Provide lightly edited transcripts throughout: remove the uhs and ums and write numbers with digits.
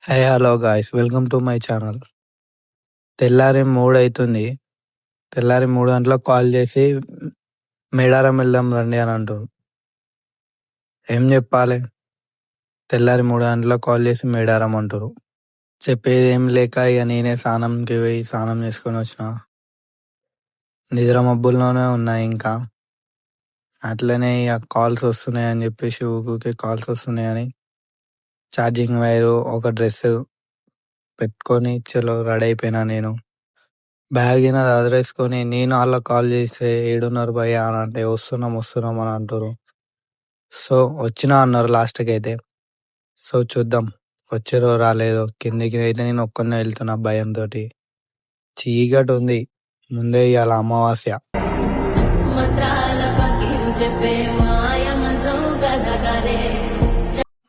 Hey hello guys, welcome to my channel. తెల్లారి 3 అవుతుంది. తెల్లారి 3 గంటలకు కాల్ చేసి మేడారం వెళ్దాం రండి అని అంటారు. ఏం చెప్పాలి? తెల్లారి 3 గంటలకు కాల్ చేసి మేడారం అంటారు. చెప్పేది ఏం లేక ఇక నేనే స్నానంకి పోయి స్నానం చేసుకొని వచ్చిన. నిద్ర మబ్బుల్లోనే ఉన్నాయి. ఇంకా అట్లనే ఇక కాల్స్ వస్తున్నాయని చెప్పేసి ఊరికే కాల్స్ వస్తున్నాయని ఛార్జింగ్ వైరు ఒక డ్రెస్ పెట్టుకొని చలో రెడీ అయిపోయినా. నేను బ్యాగ్ అయినా వదిలేసుకొని నేను వాళ్ళకి కాల్ చేస్తే ఏడున్నారు భయ్య అని అంటే వస్తున్నాం అని అంటారు. సో వచ్చినా అన్నారు లాస్ట్కి అయితే. సో చూద్దాం వచ్చారో రాలేదో. కిందికి అయితే నేను ఒక్కనే వెళ్తున్నా భయంతో. చీకటి ఉంది, ముందే ఇవాళ అమావాస్య.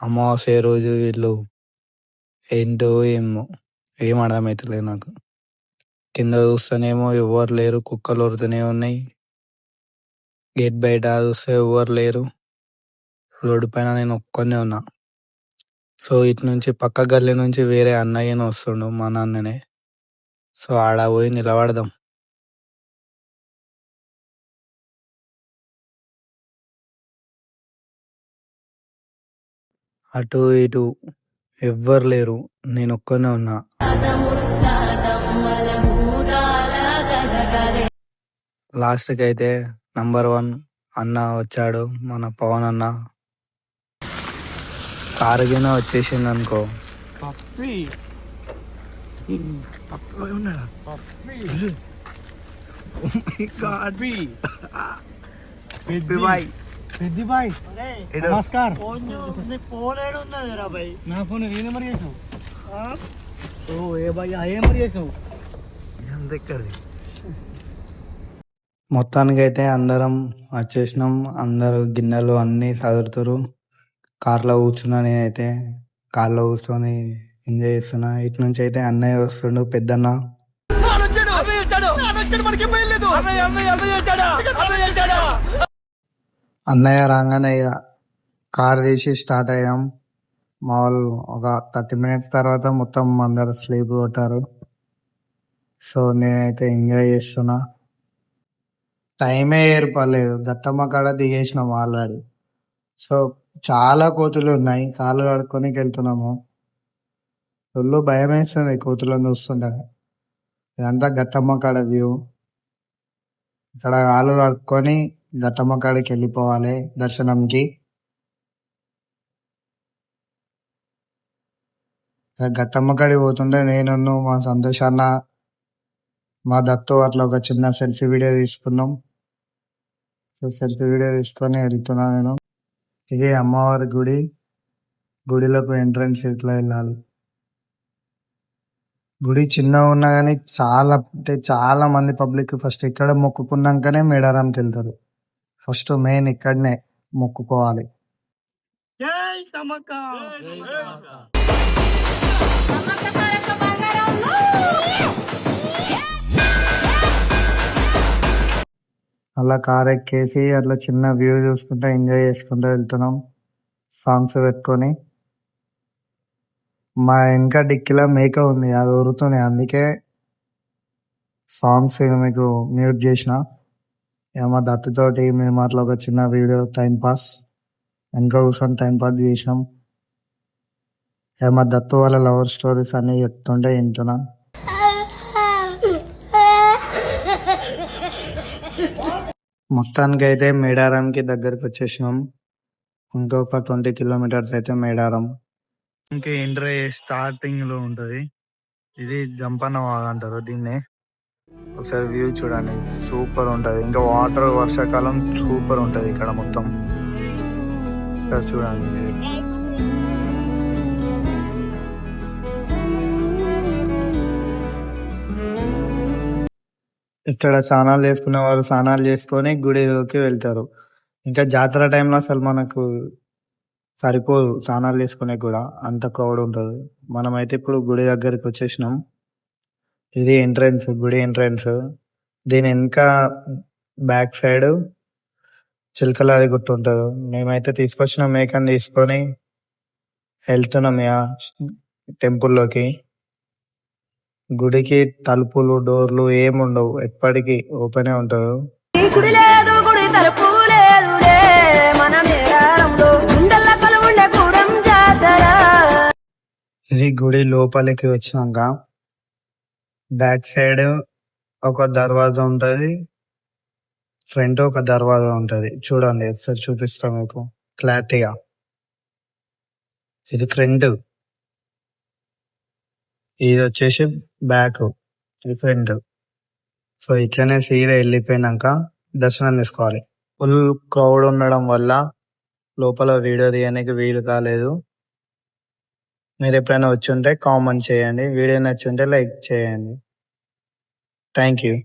అమావాస్య రోజు వీళ్ళు ఏంటో ఏమో ఏం అర్థమవుతలేదు నాకు. కింద చూస్తేనేమో ఎవరు లేరు, కుక్కలు వరుతూనే ఉన్నాయి. గేట్ బయట చూస్తే ఎవరు లేరు. రోడ్డు పైన నేను ఒక్కనే ఉన్నా. సో ఇటు నుంచి పక్క గల్లీ నుంచి వేరే అన్నయ్యను వస్తుండు, మా నాన్ననే. సో ఆడ పోయి నిలబడదాం. అటు ఇటు ఎవ్వరు లేరు, నేను ఒక్కనే ఉన్నా. లాస్ట్కి అయితే నంబర్ 1 అన్న వచ్చాడు, మన పవన్ అన్న. కారు గిన వచ్చేసింది అనుకో. నమస్కారం. ఫోన్ ఏడున్నదిరా భయ్? నా ఫోన్ ఏ నెంబర్ చేసినావు? ఏ భయ్ ఏ నెంబర్ చేసినావు? మొత్తానికైతే అందరం వచ్చేసినాం. అందరూ గిన్నెలు అన్నీ సదురుతారు. కార్లో కూర్చున్నా, నేనైతే కార్లో కూర్చొని ఎంజాయ్ చేస్తున్నా. ఇటు నుంచి అయితే అన్నయ్య వస్తుండు, పెద్దన్న. అన్నయ్య రాగానే ఇక కార్ తీసి స్టార్ట్ అయ్యాం. మా వాళ్ళు ఒక 30 minutes తర్వాత మొత్తం అందరు స్లీప్ కొట్టారు. సో నేనైతే ఎంజాయ్ చేస్తున్నా. టైమే ఏర్పడలేదు, గట్టమ్మ కాడ దిగేసినాం ఆల్రెడీ. సో చాలా కోతులు ఉన్నాయి, కాళ్ళు కడుక్కొని వెళ్తున్నాము. ఒళ్ళు భయం వేస్తుంది కోతులను చూస్తుంటే. ఇదంతా గట్టమ్మ కాడ వ్యూ. ఇక్కడ కాళ్ళు కడుక్కొని గట్టమ్మ కాడికి వెళ్ళిపోవాలి దర్శనంకి. గట్టమ్మ కాడికి పోతుంటే నేను మా సంతోషాన్న, మా దత్తు అట్లా ఒక చిన్న సెల్ఫీ వీడియో తీసుకున్నాం. సో సెల్ఫీ వీడియో తీసుకొని వెళ్తున్నా నేను. ఇదే అమ్మవారి గుడి. గుడిలోకి ఎంట్రన్స్ ఇట్లా వెళ్ళాలి. గుడి చిన్నగా ఉన్నా కానీ చాలా అంటే చాలా మంది పబ్లిక్ ఫస్ట్ ఇక్కడ మొక్కుకున్నాకనే మేడారంకి వెళ్తారు. ఫస్ట్ మెయిన్ ఇక్కడనే మొక్కుకోవాలి. జై సమక్క. అలా కార్ ఎక్కేసి అట్లా చిన్న వ్యూ చూసుకుంటూ ఎంజాయ్ చేసుకుంటూ వెళ్తున్నాం, సాంగ్స్ పెట్టుకొని. మా వెనక డిక్కీలో మేక ఉంది, అది ఊరుతుంది. అందుకే సాంగ్స్ మీకు మ్యూట్ చేసిన. ఇక మా దత్తుతోటి మేము అట్లా ఒక చిన్న వీడియో టైం పాస్ వెనక కూర్చొని టైం పాస్ చేసినాం. ఇక మా దత్తు వాళ్ళ లవర్ స్టోరీస్ అన్నీ చెప్తుంటే వింటున్నా. మొత్తానికైతే మేడారంకి దగ్గరికి వచ్చేసినాం. ఇంకొక 20 kilometers అయితే మేడారం. ఇంకా ఎంట్రీ స్టార్టింగ్ లో ఉంటది. ఇది జంపన్న వాగు అంటారు దీన్నే. ఒకసారి వ్యూ చూడండి, సూపర్ ఉంటది. ఇంకా వాటర్ వర్షాకాలం సూపర్ ఉంటది ఇక్కడ మొత్తం. ఇక్కడ చూడండి. ఇక్కడ స్నానాలు చేసుకునే వారు స్నానాలు చేసుకొని గుడిలోకి వెళ్తారు. ఇంకా జాతర టైంలో అసలు మనకు సరిపోదు స్నానాలు చేసుకునే కూడా, అంత క్రౌడ్ ఉంటుంది. మనమైతే ఇప్పుడు గుడి దగ్గరికి వచ్చేసినాం. ఇది ఎంట్రన్స్, గుడి ఎంట్రన్స్. దీని వెనక బ్యాక్ సైడ్ చిలకలది గుట్టు ఉంటుంది. మేమైతే తీసుకొచ్చిన మేకని తీసుకొని వెళ్తున్నాం. టెంపుల్లోకి. గుడికి తలుపులు డోర్లు ఏముండవు, ఎప్పటికీ ఓపెనే ఉంటుంది. గుడి లేదు గుడి తలుపు లేదులే మన మేడారంలో గుండెల్ల కొలువుండే గూడెం జాతర. ఇది గుడి లోపలికి వచ్చినాక బ్యాక్ సైడ్ ఒక దర్వాజా ఉంటది, ఫ్రంట్ ఒక దర్వాజా ఉంటది. చూడండి ఒకసారి చూపిస్తా మీకు క్లారిటీగా. ఇది ఫ్రంట్, ఇది వచ్చేసి బ్యాక్, ఇది ఫ్రంట్. సో ఇట్లనే సీదా వెళ్ళిపోయినాక దర్శనం చేసుకోవాలి. ఫుల్ క్రౌడ్ ఉండడం వల్ల లోపల వీడియో తీయడానికి వీలు కాలేదు. మీరు ఎప్పుడైనా వచ్చి ఉంటే కామెంట్ చేయండి, వీడియో నచ్చి ఉంటే లైక్ చేయండి. Thank you.